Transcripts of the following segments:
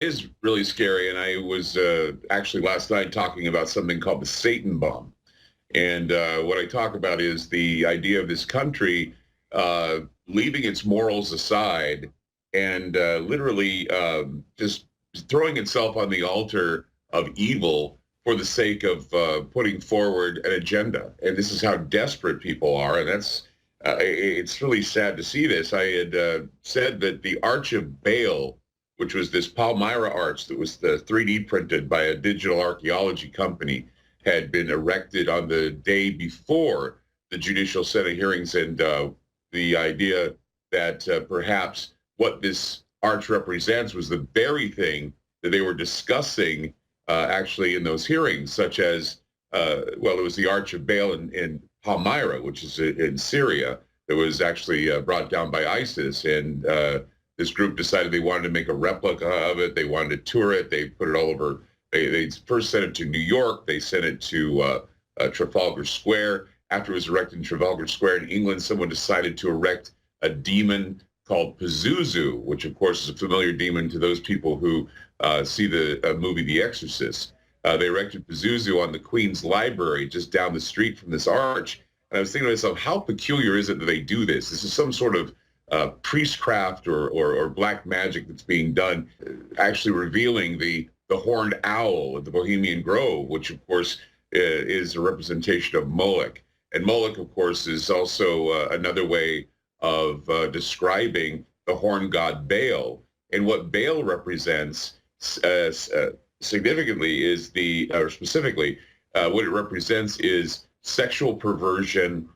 Is really scary. And I was actually last night talking about something called the Satan bomb. And what I talk about is the idea of this country leaving its morals aside and literally just throwing itself on the altar of evil for the sake of putting forward an agenda. And this is how desperate people are. And it's really sad to see this. I had said that the Arch of Baal, which was this Palmyra arch that was the 3D printed by a digital archaeology company, had been erected on the day before the judicial Senate hearings, and the idea that perhaps what this arch represents was the very thing that they were discussing actually in those hearings, such as, well, it was the Arch of Baal in Palmyra, which is in Syria, that was actually brought down by ISIS. And this group decided they wanted to make a replica of it. They wanted to tour it. They put it all over. They first sent it to New York. They sent it to Trafalgar Square. After it was erected in Trafalgar Square in England, someone decided to erect a demon called Pazuzu, which of course is a familiar demon to those people who see the movie The Exorcist. They erected Pazuzu on the Queen's Library just down the street from this arch. And I was thinking to myself, how peculiar is it that they do this? This is some sort of priestcraft or black magic that's being done, actually revealing the horned owl at the Bohemian Grove, which of course is a representation of Moloch. And Moloch, of course, is also another way of describing the horn god Baal. And what Baal represents significantly is or specifically, what it represents is sexual perversion,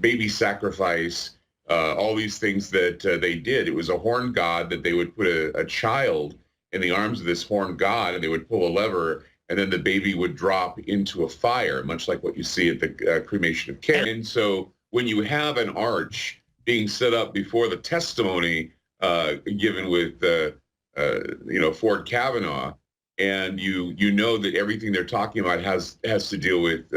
baby sacrifice, all these things that they did. It was a horn god that they would put a child in the arms of this horn god, and they would pull a lever, and then the baby would drop into a fire, much like what you see at the Cremation of Care. And so when you have an arch being set up before the testimony given with, Ford Kavanaugh, and you know that everything they're talking about has to deal with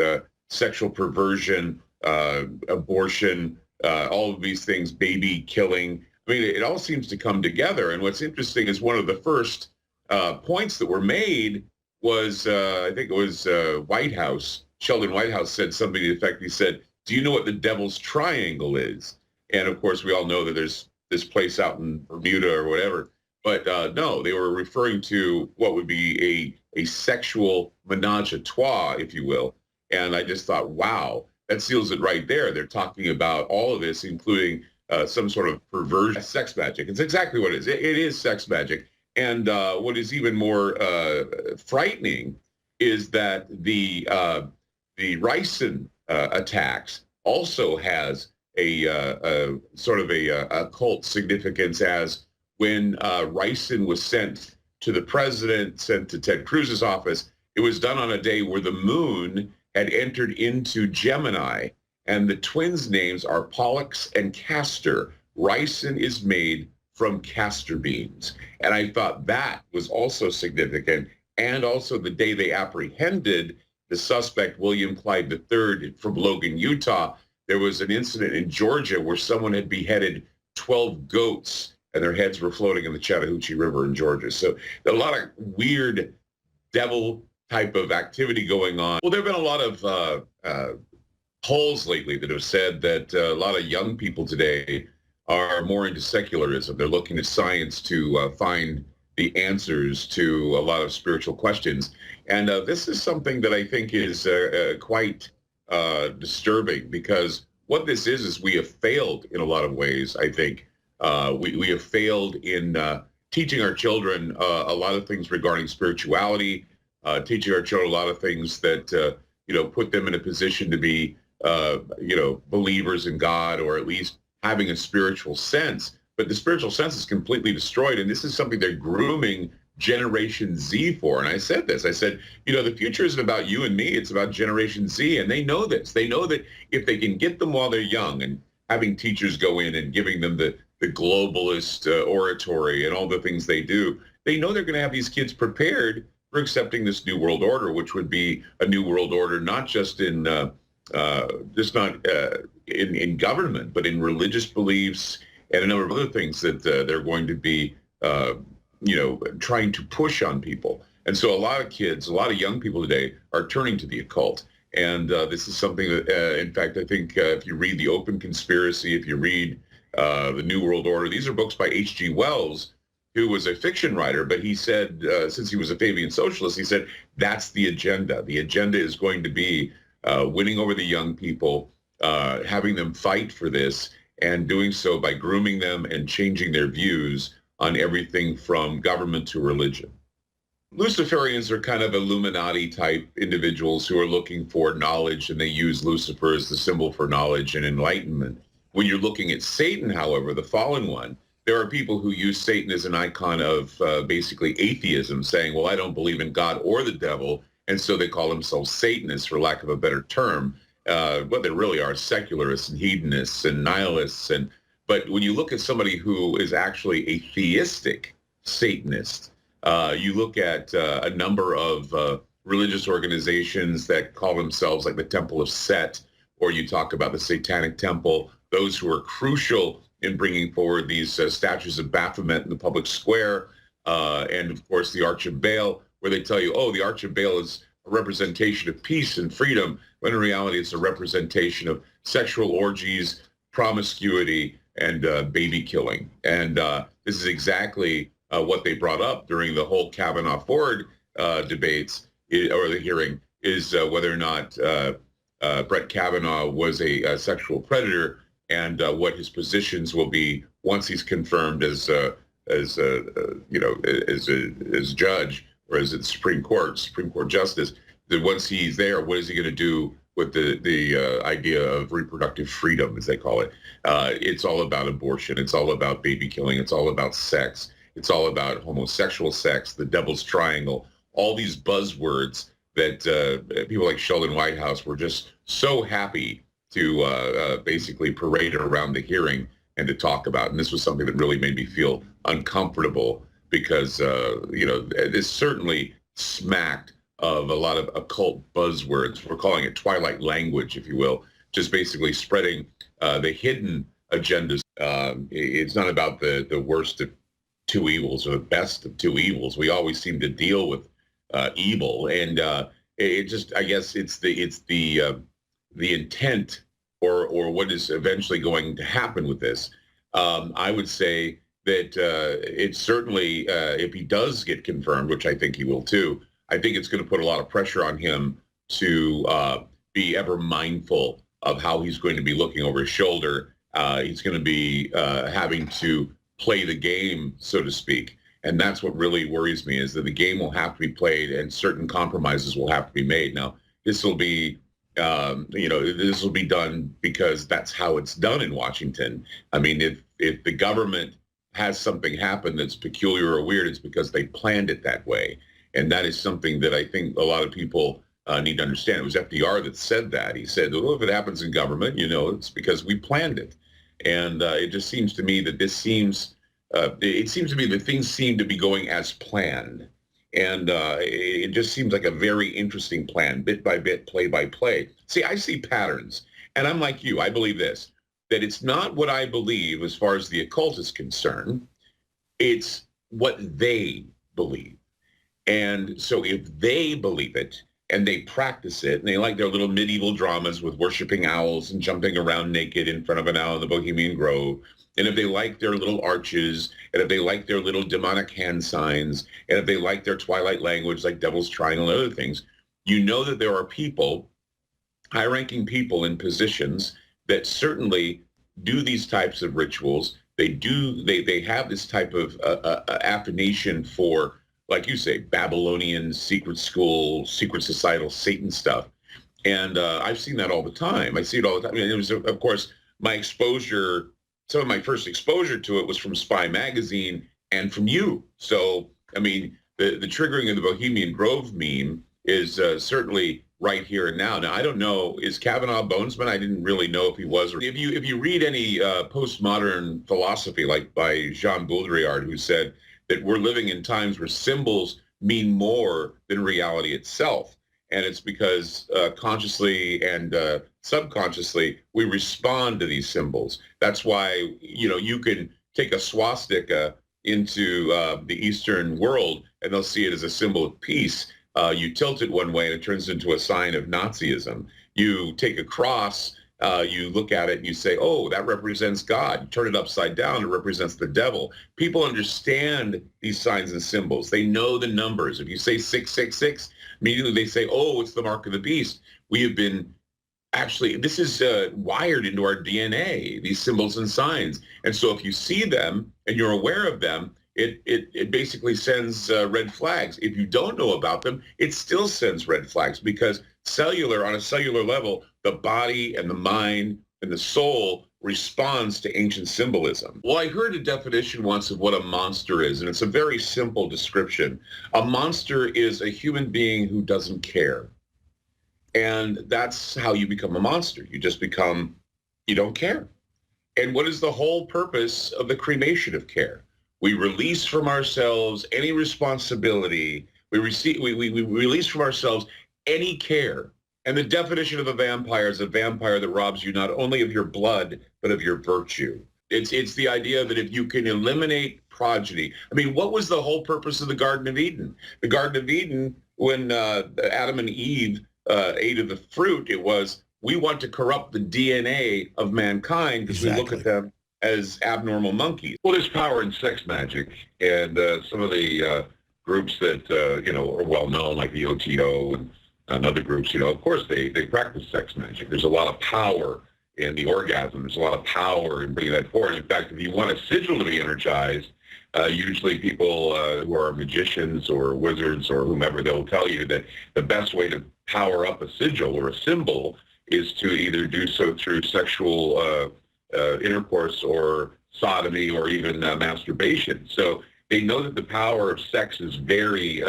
sexual perversion, abortion, all of these things, baby killing. I mean, it all seems to come together. And what's interesting is one of the first points that were made was, I think it was White House. Sheldon Whitehouse said something to the effect, he said, "Do you know what the devil's triangle is?" And of course, we all know that there's this place out in Bermuda or whatever. But no, they were referring to what would be a sexual menage a trois, if you will. And I just thought, wow, that seals it right there. They're talking about all of this, including some sort of perversion, sex magic. It's exactly what it is. It is sex magic. And what is even more frightening is that the ricin attacks also has a sort of a occult significance, as when ricin was sent to the president, sent to Ted Cruz's office, it was done on a day where the moon had entered into Gemini, and the twins' names are Pollux and Castor. Ricin is made from castor beans. And I thought that was also significant. And also the day they apprehended the suspect, William Clyde III from Logan, Utah, there was an incident in Georgia where someone had beheaded 12 goats and their heads were floating in the Chattahoochee River in Georgia. So a lot of weird devil type of activity going on. Well, there have been a lot of polls lately that have said that a lot of young people today are more into secularism. They're looking to science to find the answers to a lot of spiritual questions. And this is something that I think is quite disturbing, because what this is we have failed in a lot of ways, I think. We have failed in teaching our children a lot of things regarding spirituality, teaching our children a lot of things that, put them in a position to be, believers in God, or at least having a spiritual sense. But the spiritual sense is completely destroyed. And this is something they're grooming Generation Z for. And I said this, I said, the future isn't about you and me, it's about Generation Z. And they know this. They know that if they can get them while they're young, and having teachers go in and giving them the globalist oratory and all the things they do, they know they're going to have these kids prepared for accepting this new world order, which would be a new world order, not just in in government, but in religious beliefs and a number of other things that they're going to be trying to push on people. And so a lot of kids, a lot of young people today are turning to the occult. And this is something that, in fact, I think if you read The Open Conspiracy, if you read The New World Order, these are books by H.G. Wells, who was a fiction writer, but he said, since he was a Fabian socialist, he said, that's the agenda. The agenda is going to be winning over the young people, having them fight for this, and doing so by grooming them and changing their views on everything from government to religion. Luciferians are kind of Illuminati type individuals who are looking for knowledge, and they use Lucifer as the symbol for knowledge and enlightenment. When you're looking at Satan, however, the fallen one, there are people who use Satan as an icon of basically atheism, saying, well, I don't believe in God or the devil, and so they call themselves Satanists, for lack of a better term. What they really are, secularists and hedonists and nihilists. But when you look at somebody who is actually a theistic Satanist, you look at a number of religious organizations that call themselves like the Temple of Set, or you talk about the Satanic Temple, those who are crucial in bringing forward these statues of Baphomet in the public square, and of course the Arch of Baal, where they tell you, oh, the Arch of Baal is a representation of peace and freedom, when in reality it's a representation of sexual orgies, promiscuity, and baby killing. And this is exactly what they brought up during the whole Kavanaugh Ford debates, or the hearing, is whether or not Brett Kavanaugh was a sexual predator, and what his positions will be once he's confirmed as judge, or as the Supreme Court justice. That once he's there, what is he going to do with the idea of reproductive freedom, as they call it? It's all about abortion. It's all about baby killing. It's all about sex. It's all about homosexual sex, the devil's triangle, all these buzzwords that people like Sheldon Whitehouse were just so happy to basically parade around the hearing and to talk about. And this was something that really made me feel uncomfortable, because, this certainly smacked of a lot of occult buzzwords. We're calling it twilight language, if you will, just basically spreading the hidden agendas. It's not about the worst of two evils or the best of two evils. We always seem to deal with evil, and it just, I guess, it's the intent, or what is eventually going to happen with this. I would say that it's certainly, if he does get confirmed, which I think he will too, I think it's going to put a lot of pressure on him to be ever mindful of how he's going to be looking over his shoulder. He's going to be having to play the game, so to speak. And that's what really worries me, is that the game will have to be played and certain compromises will have to be made. Now, this will be, this will be done because that's how it's done in Washington. I mean, if the government has something happen that's peculiar or weird, it's because they planned it that way. And that is something that I think a lot of people need to understand. It was FDR that said that. He said, well, if it happens in government, it's because we planned it. And it just seems to me that it seems to me that things seem to be going as planned. And it just seems like a very interesting plan, bit by bit, play by play. See, I see patterns, and I'm like you. I believe this, that it's not what I believe as far as the occult is concerned. It's what they believe. And so if they believe it and they practice it, and they like their little medieval dramas with worshiping owls and jumping around naked in front of an owl in the Bohemian Grove, and if they like their little arches, and if they like their little demonic hand signs, and if they like their twilight language like Devil's Triangle and other things, you know that there are people, high-ranking people in positions that certainly do these types of rituals. They have this type of affirmation for, like you say, Babylonian secret school, secret societal Satan stuff. And I've seen that all the time. I see it all the time. I mean, it was, of course, my exposure, some of my first exposure to it was from Spy Magazine and from you. So, I mean, the triggering of the Bohemian Grove meme is certainly right here and now. Now, I don't know, is Kavanaugh a bonesman? I didn't really know if he was. Or if you read any postmodern philosophy, like by Jean Baudrillard, who said that we're living in times where symbols mean more than reality itself. And it's because consciously and subconsciously, we respond to these symbols. That's why, you can take a swastika into the Eastern world, and they'll see it as a symbol of peace. You tilt it one way and it turns into a sign of Nazism. You take a cross, you look at it and you say, oh, that represents God. You turn it upside down, it represents the devil. People understand these signs and symbols. They know the numbers. If you say 666, immediately they say, oh, it's the mark of the beast. We have been actually, this is wired into our DNA, these symbols and signs. And so if you see them and you're aware of them, it basically sends red flags. If you don't know about them, it still sends red flags, because on a cellular level, the body and the mind and the soul responds to ancient symbolism. Well, I heard a definition once of what a monster is, and it's a very simple description. A monster is a human being who doesn't care. And that's how you become a monster. You just become, you don't care. And what is the whole purpose of the cremation of care? We release from ourselves any responsibility. We release from ourselves any care. And the definition of a vampire is a vampire that robs you not only of your blood, but of your virtue. It's the idea that if you can eliminate progeny. I mean, what was the whole purpose of the Garden of Eden? The Garden of Eden, when Adam and Eve ate of the fruit, it was, we want to corrupt the DNA of mankind because we look at them as abnormal monkeys. Well, there's power in sex magic, and some of the groups that, are well known, like the OTO and other groups, of course they practice sex magic. There's a lot of power in the orgasm. There's a lot of power in bringing that forward. In fact, if you want a sigil to be energized, usually people who are magicians or wizards or whomever, they'll tell you that the best way to power up a sigil or a symbol is to either do so through sexual intercourse or sodomy or even masturbation. So they know that the power of sex is very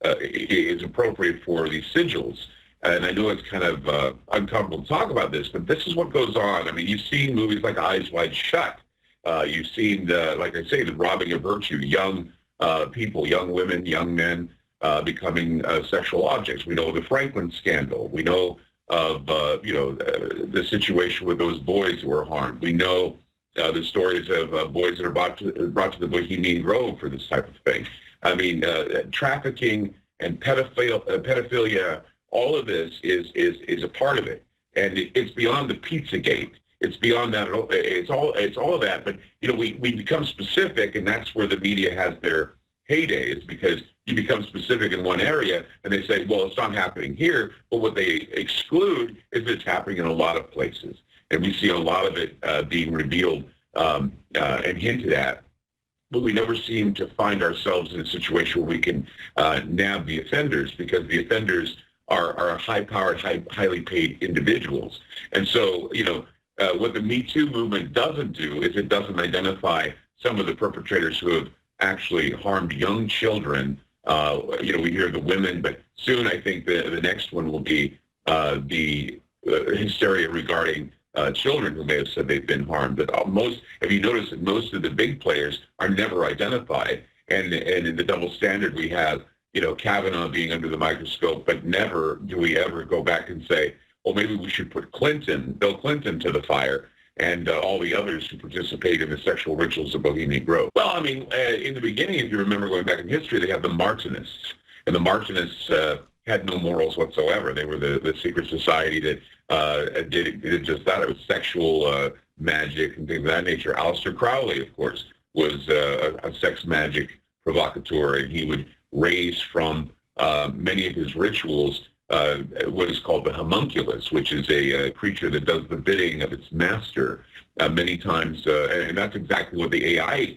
is appropriate for these sigils. And I know it's kind of uncomfortable to talk about this, but this is what goes on. I mean, you've seen movies like Eyes Wide Shut. You've seen, like I say, the robbing of virtue, young people, young women, young men becoming sexual objects. We know the Franklin scandal. We know of, the situation with those boys who were harmed. We know the stories of boys that are brought to the Bohemian Grove for this type of thing. I mean, trafficking and pedophilia, all of this is a part of it. And it's beyond the Pizzagate. It's beyond that. It's all of that. But, we become specific, and that's where the media has their heydays, because you become specific in one area and they say, well, it's not happening here. But what they exclude is it's happening in a lot of places. And we see a lot of it being revealed and hinted at. But we never seem to find ourselves in a situation where we can nab the offenders, because the offenders are high-powered, highly paid individuals. And so, what the Me Too movement doesn't do is it doesn't identify some of the perpetrators who have actually harmed young children. We hear the women, but soon I think the next one will be the hysteria regarding children who may have said they've been harmed. But if you notice that most of the big players are never identified, and in the double standard we have, Kavanaugh being under the microscope, but never do we ever go back and say, well, maybe we should put Bill Clinton to the fire, and all the others who participate in the sexual rituals of Bohemian Grove. Well, I mean, in the beginning, if you remember going back in history, they had the Martinists, and the Martinists had no morals whatsoever. They were the secret society that did just that. It was sexual magic and things of that nature. Aleister Crowley, of course, was a sex magic provocateur, and he would raise from many of his rituals what is called the homunculus, which is a creature that does the bidding of its master many times. And that's exactly what the AI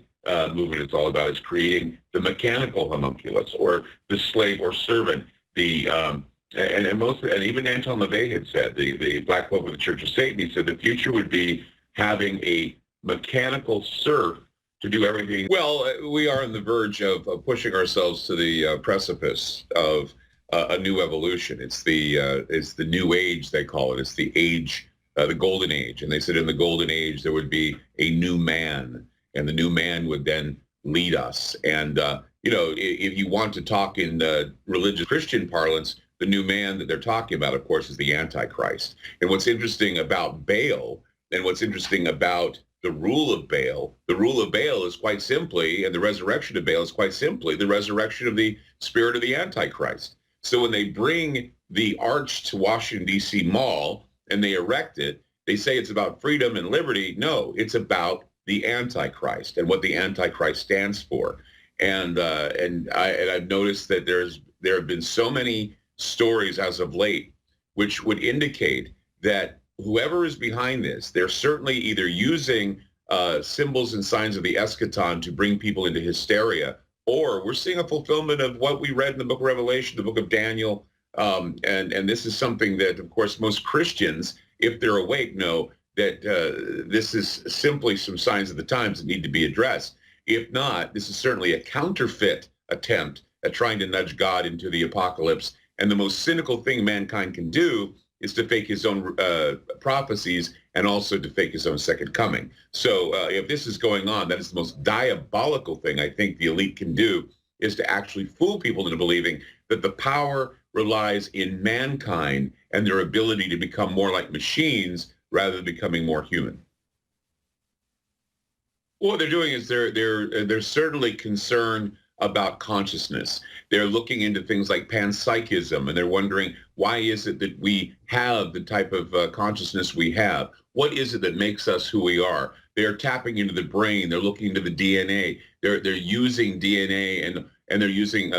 movement is all about, is creating the mechanical homunculus, or the slave or servant. And even Anton LaVey had said, the Black Pope of the Church of Satan, he said the future would be having a mechanical serf to do everything. Well, we are on the verge of pushing ourselves to the precipice of a new evolution. It's the new age, they call it. It's the age, the golden age. And they said in the golden age there would be a new man, and the new man would then lead us. And if you want to talk in religious Christian parlance, the new man that they're talking about, of course, is the Antichrist. And what's interesting about Baal, and what's interesting about the rule of Baal. The rule of Baal is quite simply, and the resurrection of Baal is quite simply the resurrection of the spirit of the Antichrist. So when they bring the arch to Washington, D.C. Mall and they erect it, they say it's about freedom and liberty. No, it's about the Antichrist and what the Antichrist stands for. And I've noticed that there have been so many stories as of late which would indicate that whoever is behind this, they're certainly either using symbols and signs of the eschaton to bring people into hysteria, or we're seeing a fulfillment of what we read in the book of Revelation, the book of Daniel. And this is something that, of course, most Christians, if they're awake, know that this is simply some signs of the times that need to be addressed. If not, this is certainly a counterfeit attempt at trying to nudge God into the apocalypse. And the most cynical thing mankind can do is to fake his own prophecies and also to fake his own second coming. So if this is going on, that is the most diabolical thing I think the elite can do, is to actually fool people into believing that the power relies in mankind and their ability to become more like machines rather than becoming more human. What they're doing is they're certainly concerned about consciousness. They're looking into things like panpsychism, and they're wondering, why is it that we have the type of consciousness we have? What is it that makes us who we are? They're tapping into the brain. They're looking into the DNA. They're using DNA and they're using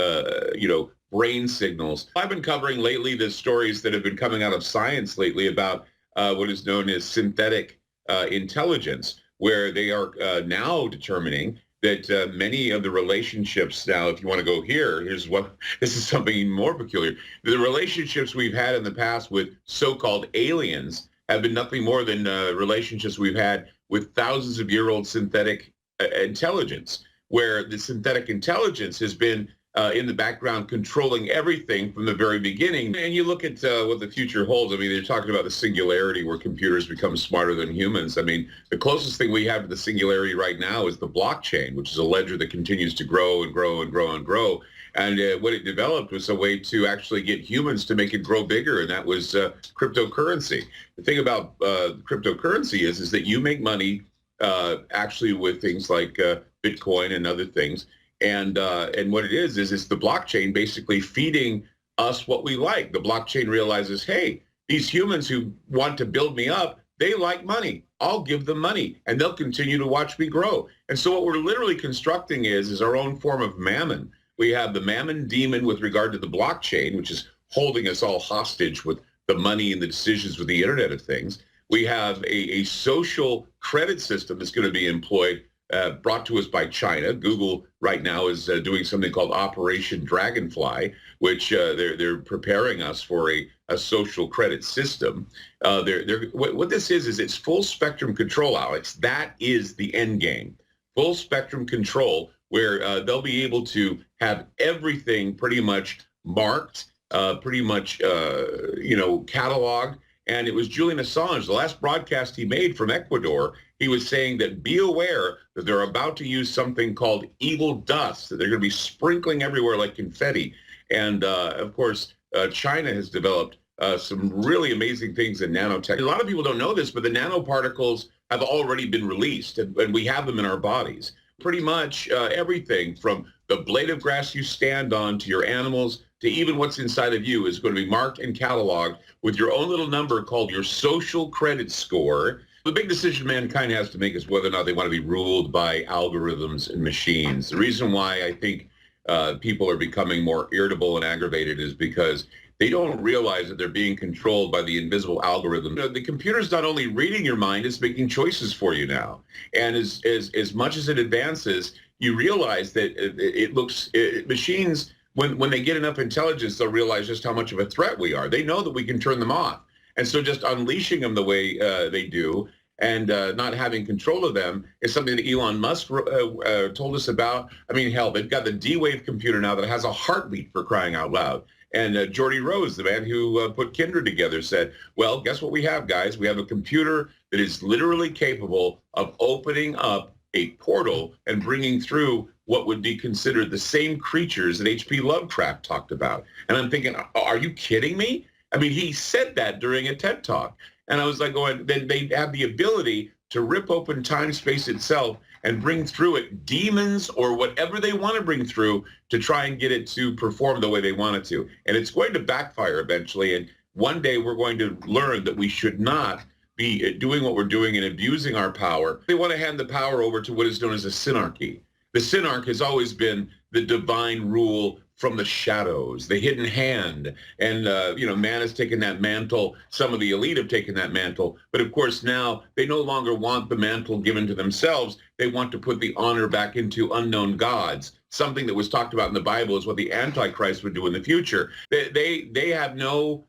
brain signals. I've been covering lately the stories that have been coming out of science lately about what is known as synthetic intelligence, where they are now determining that many of the relationships now, if you want to go here, this is something even more peculiar. The relationships we've had in the past with so-called aliens have been nothing more than relationships we've had with thousands of year-old synthetic intelligence, where the synthetic intelligence has been in the background controlling everything from the very beginning. And you look at what the future holds. I mean, they're talking about the singularity where computers become smarter than humans. I mean, the closest thing we have to the singularity right now is the blockchain, which is a ledger that continues to grow and grow and grow and grow. And what it developed was a way to actually get humans to make it grow bigger, and that was cryptocurrency. The thing about cryptocurrency is that you make money actually with things like Bitcoin and other things. And what it is it's the blockchain basically feeding us what we like. The blockchain realizes, hey, these humans who want to build me up, they like money. I'll give them money, and they'll continue to watch me grow. And so what we're literally constructing is our own form of mammon. We have the mammon demon with regard to the blockchain, which is holding us all hostage with the money and the decisions with the Internet of Things. We have a social credit system that's going to be employed, brought to us by China. Google right now is doing something called Operation Dragonfly, which they're preparing us for a social credit system. What this is it's full spectrum control, Alex. That is the end game. Full spectrum control, where they'll be able to have everything pretty much marked, pretty much cataloged. And it was Julian Assange, the last broadcast he made from Ecuador, he was saying that be aware that they're about to use something called evil dust, that they're going to be sprinkling everywhere like confetti. And of course, China has developed some really amazing things in nanotech. A lot of people don't know this, but the nanoparticles have already been released, and we have them in our bodies. Pretty much everything from the blade of grass you stand on to your animals to even what's inside of you is going to be marked and cataloged with your own little number called your social credit score. The big decision mankind has to make is whether or not they want to be ruled by algorithms and machines. The reason why I think people are becoming more irritable and aggravated is because they don't realize that they're being controlled by the invisible algorithm. The computer's not only reading your mind, it's making choices for you now. And as much as it advances, you realize that machines, when they get enough intelligence, they'll realize just how much of a threat we are. They know that we can turn them off. And so just unleashing them the way they do and not having control of them is something that Elon Musk told us about. I mean, hell, they've got the D-Wave computer now that has a heartbeat, for crying out loud. And Geordie Rose, the man who put Kindred together, said, well, guess what we have, guys? We have a computer that is literally capable of opening up a portal and bringing through what would be considered the same creatures that H.P. Lovecraft talked about. And I'm thinking, are you kidding me? I mean, he said that during a TED Talk. And I was like going, then they have the ability to rip open time, space itself and bring through it demons or whatever they want to bring through to try and get it to perform the way they want it to. And it's going to backfire eventually. And one day we're going to learn that we should not be doing what we're doing and abusing our power. They want to hand the power over to what is known as a synarchy. The synarch has always been the divine rule from the shadows, the hidden hand. And, man has taken that mantle. Some of the elite have taken that mantle. But of course, now they no longer want the mantle given to themselves. They want to put the honor back into unknown gods. Something that was talked about in the Bible is what the Antichrist would do in the future. They have no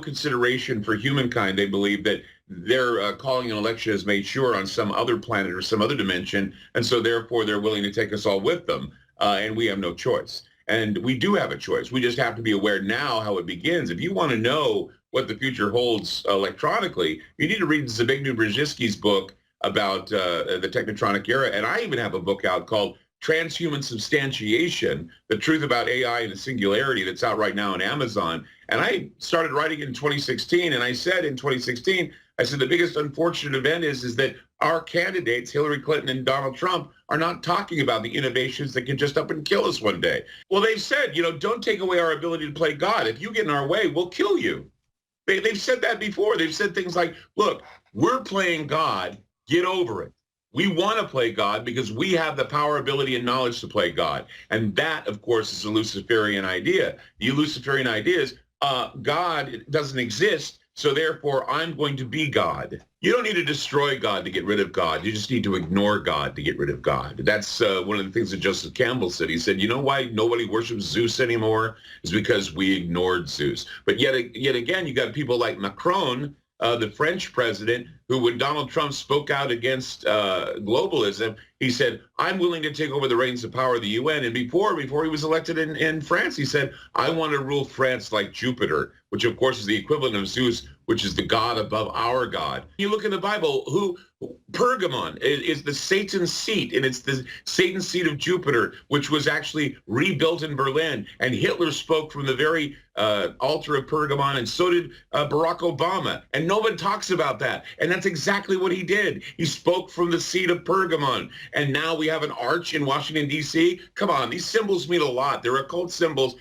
consideration for humankind. They believe that their calling an election is made sure on some other planet or some other dimension. And so therefore, they're willing to take us all with them. And we have no choice. And we do have a choice. We just have to be aware now how it begins. If you want to know what the future holds electronically, you need to read Zbigniew Brzezinski's book about the Technotronic era. And I even have a book out called Transhuman Substantiation, The Truth About AI and the Singularity, that's out right now on Amazon. And I started writing in 2016. And I said in 2016, the biggest unfortunate event is that our candidates, Hillary Clinton and Donald Trump, are not talking about the innovations that can just up and kill us one day. Well, they've said, don't take away our ability to play God. If you get in our way, we'll kill you. They've said that before. They've said things like, look, we're playing God. Get over it. We want to play God because we have the power, ability, and knowledge to play God. And that, of course, is a Luciferian idea. The Luciferian idea is God doesn't exist, so therefore I'm going to be God. You don't need to destroy God to get rid of God. You just need to ignore God to get rid of God. That's one of the things that Joseph Campbell said. He said, you know why nobody worships Zeus anymore? Is because we ignored Zeus. But yet again, you got people like Macron, the French president, who when Donald Trump spoke out against globalism, he said, I'm willing to take over the reins of power of the UN. And before he was elected in France, he said, I want to rule France like Jupiter, which of course is the equivalent of Zeus, which is the god above our God. You look in the Bible, Pergamon is the Satan's seat, and it's the Satan's seat of Jupiter, which was actually rebuilt in Berlin. And Hitler spoke from the very altar of Pergamon, and so did Barack Obama. And nobody talks about that. And that's exactly what he did. He spoke from the seat of Pergamon. And now we have an arch in Washington, D.C. Come on, these symbols mean a lot. They're occult symbols,